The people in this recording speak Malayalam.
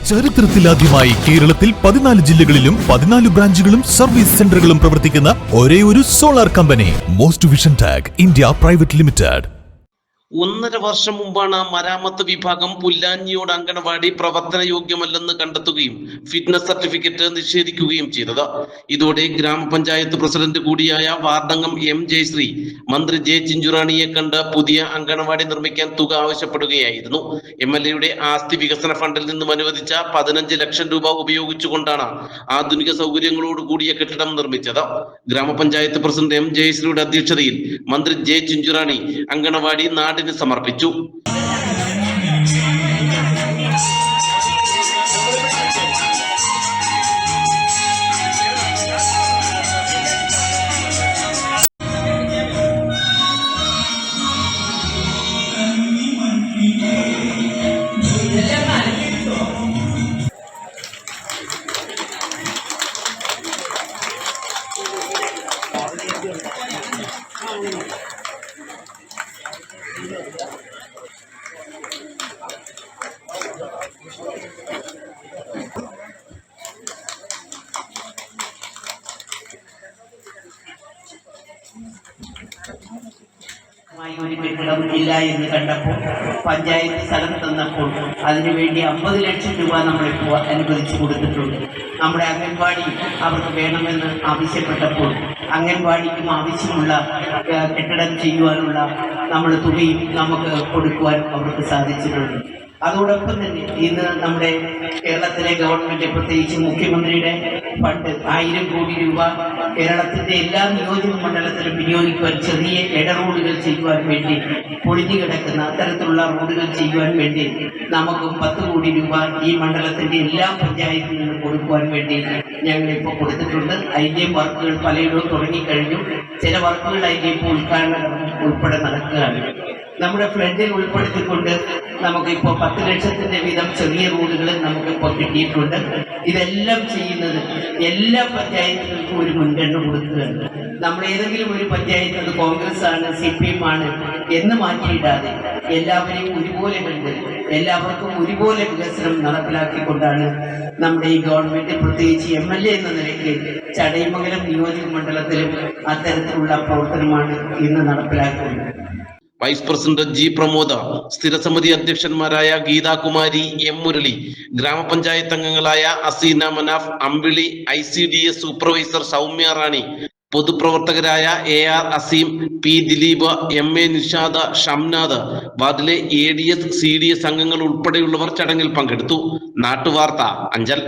ചരിത്രത്തിലാദ്യമായി കേരളത്തിൽ 14 ജില്ലകളിലും 14 ബ്രാഞ്ചുകളും സർവീസ് സെന്ററുകളും പ്രവർത്തിക്കുന്ന ഒരേ ഒരു solar company most vision tag India private limited. 1.5 വർഷം മുമ്പാണ് മരാമത്ത് വിഭാഗം പുല്ലാഞ്ഞിയോട് അങ്കണവാടി പ്രവർത്തന യോഗ്യമല്ലെന്ന് കണ്ടെത്തുകയും ഫിറ്റ്നസ് സർട്ടിഫിക്കറ്റ് നിഷേധിക്കുകയും ചെയ്തത്. ഇതോടെ ഗ്രാമപഞ്ചായത്ത് പ്രസിഡന്റ് കൂടിയായ വാർഡംഗം എം ജയശ്രീ മന്ത്രി ജെ ചിഞ്ചുറാണിയെ കണ്ട് പുതിയ അങ്കണവാടി നിർമ്മിക്കാൻ തുക ആവശ്യപ്പെടുകയായിരുന്നു. MLAയുടെ ആസ്തി വികസന ഫണ്ടിൽ നിന്നും അനുവദിച്ച 15 ലക്ഷം രൂപ ഉപയോഗിച്ചുകൊണ്ടാണ് ആധുനിക സൗകര്യങ്ങളോട് കൂടിയ കെട്ടിടം നിർമ്മിച്ചത്. ഗ്രാമപഞ്ചായത്ത് പ്രസിഡന്റ് എം ജയശ്രീയുടെ അധ്യക്ഷതയിൽ മന്ത്രി ജെ ചിഞ്ചുറാണി അങ്കണവാടി നാടിന് സമർപ്പിച്ചു. ഒരു കെട്ടിടം ഇല്ല എന്ന് കണ്ടപ്പോൾ പഞ്ചായത്ത് സ്ഥലം തന്നപ്പോൾ അതിനുവേണ്ടി 50 ലക്ഷം രൂപ നമ്മളിപ്പോൾ അനുവദിച്ചു കൊടുത്തിട്ടുണ്ട്. നമ്മുടെ അംഗൻവാടി അവർക്ക് വേണമെന്ന് ആവശ്യപ്പെട്ടപ്പോൾ അംഗൻവാടിക്കും ആവശ്യമുള്ള കെട്ടിടം ചെയ്യുവാനുള്ള നമ്മുടെ തുകയും നമുക്ക് കൊടുക്കുവാൻ അവർക്ക് സാധിച്ചിട്ടുണ്ട്. അതോടൊപ്പം തന്നെ ഇന്ന് നമ്മുടെ കേരളത്തിലെ ഗവൺമെന്റ്, പ്രത്യേകിച്ച് മുഖ്യമന്ത്രിയുടെ ഫണ്ട് 1000 കോടി രൂപ കേരളത്തിന്റെ എല്ലാ നിയോജക മണ്ഡലത്തിലും വിനിയോഗിക്കുവാൻ, ചെറിയ ഇട റോഡുകൾ ചെയ്യുവാൻ വേണ്ടി, പൊളിഞ്ഞു കിടക്കുന്ന അത്തരത്തിലുള്ള റോഡുകൾ ചെയ്യുവാൻ വേണ്ടി നമുക്കും 10 കോടി രൂപ ഈ മണ്ഡലത്തിന്റെ എല്ലാ പഞ്ചായത്തിൽ നിന്നും കൊടുക്കുവാൻ വേണ്ടി ഞങ്ങളിപ്പോൾ കൊടുത്തിട്ടുണ്ട്. അതിൻ്റെയും വർക്കുകൾ പലയിടവും തുടങ്ങിക്കഴിഞ്ഞു. ചില വർക്കുകൾ അതിൻ്റെ ഇപ്പോൾ ഉദ്ഘാടനം ഉൾപ്പെടെ നടക്കുകയാണ്. നമ്മുടെ ഫ്ലഡിൽ ഉൾപ്പെടുത്തിക്കൊണ്ട് നമുക്കിപ്പോൾ 10 ലക്ഷത്തിന്റെ വീതം ചെറിയ റോഡുകൾ നമുക്കിപ്പോൾ കിട്ടിയിട്ടുണ്ട്. ഇതെല്ലാം ചെയ്യുന്നത് എല്ലാ പഞ്ചായത്തുകൾക്കും ഒരു മുൻഗണന കൊടുക്കുകയാണ്. നമ്മൾ ഏതെങ്കിലും ഒരു പഞ്ചായത്ത് അത് കോൺഗ്രസ് ആണ്, CPM ആണ് എന്ന് മാറ്റിയിടാതെ എല്ലാവരെയും ഒരുപോലെ കണ്ട് എല്ലാവർക്കും ഒരുപോലെ വികസനം നടപ്പിലാക്കിക്കൊണ്ടാണ് നമ്മുടെ ഈ ഗവൺമെന്റ്, പ്രത്യേകിച്ച് MLA എന്ന നിലയ്ക്ക് ചടയമംഗലം നിയോജക മണ്ഡലത്തിലും അത്തരത്തിലുള്ള പ്രവർത്തനമാണ് ഇന്ന് നടപ്പിലാക്കുന്നത്. വൈസ് പ്രസിഡന്റ് ജി പ്രമോദ, സ്ഥിരസമിതി അധ്യക്ഷന്മാരായ ഗീതാകുമാരി, M മുരളി, ഗ്രാമപഞ്ചായത്ത് അംഗങ്ങളായ അസീന മനാഫ്, അമ്പിളി, ICDS സൂപ്പർവൈസർ സൗമ്യ റാണി, പൊതുപ്രവർത്തകരായ AR Aseem, P Dileep, MA Nishada, Shamnad, വാർഡിലെ ADS CDS അംഗങ്ങൾ ഉൾപ്പെടെയുള്ളവർ ചടങ്ങിൽ പങ്കെടുത്തു. നാട്ടുവാർത്ത, അഞ്ചൽ.